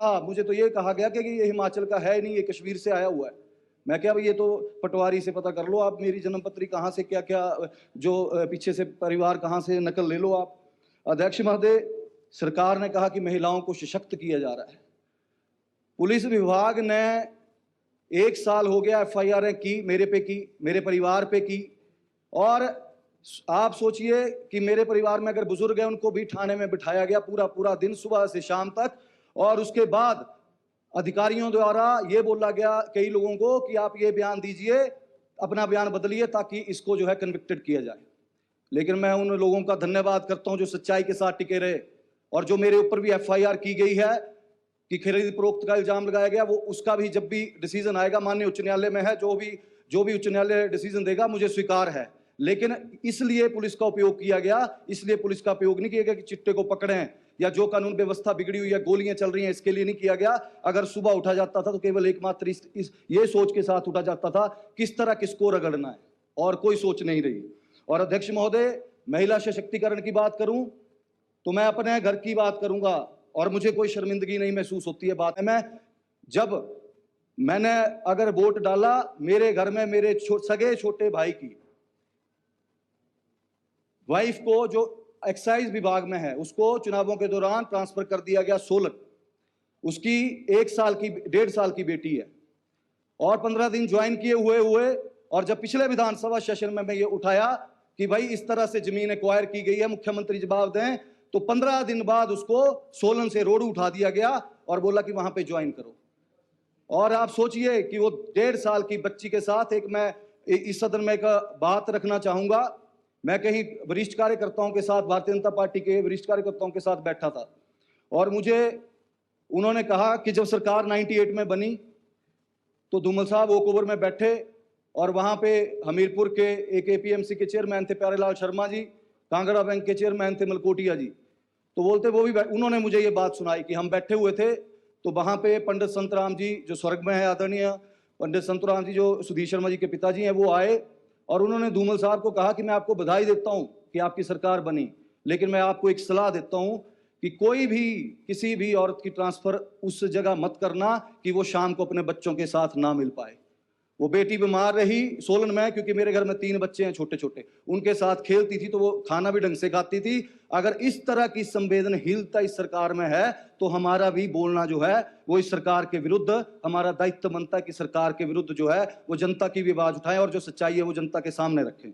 हाँ, मुझे तो ये कहा गया कि ये हिमाचल का है नहीं, ये कश्मीर से आया हुआ है। मैं क्या भाई, ये तो पटवारी से पता कर लो आप, मेरी जन्मपत्री कहाँ से क्या क्या जो पीछे से परिवार कहाँ से नकल ले लो आप। अध्यक्ष महोदय, सरकार ने कहा कि महिलाओं को सशक्त किया जा रहा है। पुलिस विभाग ने 1 साल हो गया एफआईआर की, मेरे पे की, मेरे परिवार पे की। और आप सोचिए कि मेरे परिवार में अगर बुजुर्ग हैं उनको भी थाने में बिठाया गया पूरा पूरा दिन सुबह से शाम तक। और उसके बाद अधिकारियों द्वारा ये बोला गया कई लोगों को कि आप ये बयान दीजिए, अपना बयान बदलिए ताकि इसको जो है कन्विक्टेड किया जाए। लेकिन मैं उन लोगों का धन्यवाद करता हूं जो सच्चाई के साथ टिके रहे। और जो मेरे ऊपर भी एफआईआर की गई है कि खरीद फरोख्त का इल्जाम लगाया गया, वो उसका भी जब भी डिसीजन आएगा, माननीय उच्च न्यायालय में है, जो भी उच्च न्यायालय डिसीजन देगा मुझे स्वीकार है। लेकिन इसलिए पुलिस का उपयोग किया गया, इसलिए पुलिस का उपयोग नहीं किया गया कि चिट्टे को पकड़ें या जो कानून व्यवस्था बिगड़ी हुई है, गोलियां चल रही हैं, इसके लिए नहीं किया गया। अगर सुबह उठा जाता था तो केवल एकमात्र ये सोच के साथ उठा जाता था किस तरह किसको रगड़ना है, और कोई सोच नहीं रही। और अध्यक्ष महोदय, महिला सशक्तिकरण की बात करूं तो मैं अपने घर की बात करूंगा और मुझे कोई शर्मिंदगी नहीं महसूस होती है। बात है, मैंने अगर वोट डाला, मेरे घर में मेरे सगे छोटे भाई की वाइफ को, जो एक्साइज विभाग में है, उसको चुनावों के दौरान ट्रांसफर कर दिया गया सोलन। उसकी 1.5 साल की बेटी है और 15 दिन ज्वाइन किए हुए। और जब पिछले विधानसभा सेशन में मैं ये उठाया कि भाई इस तरह से जमीन एक्वायर की गई है, मुख्यमंत्री जवाब दें, तो 15 दिन बाद उसको सोलन से रोड उठा दिया गया और बोला कि वहां पे ज्वाइन करो। और आप सोचिए कि वो 1.5 साल की बच्ची के साथ मैं इस सदन में एक बात रखना चाहूंगा। मैं कहीं वरिष्ठ कार्यकर्ताओं के साथ, भारतीय जनता पार्टी के वरिष्ठ कार्यकर्ताओं के साथ बैठा था और मुझे उन्होंने कहा कि जब सरकार 98 में बनी तो धूमल साहब वॉक ओवर में बैठे और वहां पे हमीरपुर के एक एपीएमसी के चेयरमैन थे प्यारेलाल शर्मा जी, कांगड़ा बैंक के चेयरमैन थे मलकोटिया जी। तो बोलते उन्होंने मुझे ये बात सुनाई कि हम बैठे हुए थे तो वहां पे पंडित संतराम जी, जो स्वर्ग में है आदरणीय पंडित संतराम जी, जो सुधीर शर्मा जी के पिताजी हैं, वो आए और उन्होंने धूमल साहब को कहा कि मैं आपको बधाई देता हूं कि आपकी सरकार बनी, लेकिन मैं आपको एक सलाह देता हूं कि कोई भी किसी भी औरत की ट्रांसफर उस जगह मत करना कि वो शाम को अपने बच्चों के साथ ना मिल पाए। वो बेटी बीमार रही सोलन में, क्योंकि मेरे घर में 3 बच्चे हैं छोटे छोटे, उनके साथ खेलती थी तो वो खाना भी ढंग से खाती थी। अगर इस तरह की संवेदनहीनता इस सरकार में है तो हमारा भी बोलना जो है वो इस सरकार के विरुद्ध, हमारा दायित्व बनता है कि सरकार के विरुद्ध जो है वो जनता की भी आवाज उठाएं और जो सच्चाई है वो जनता के सामने रखें।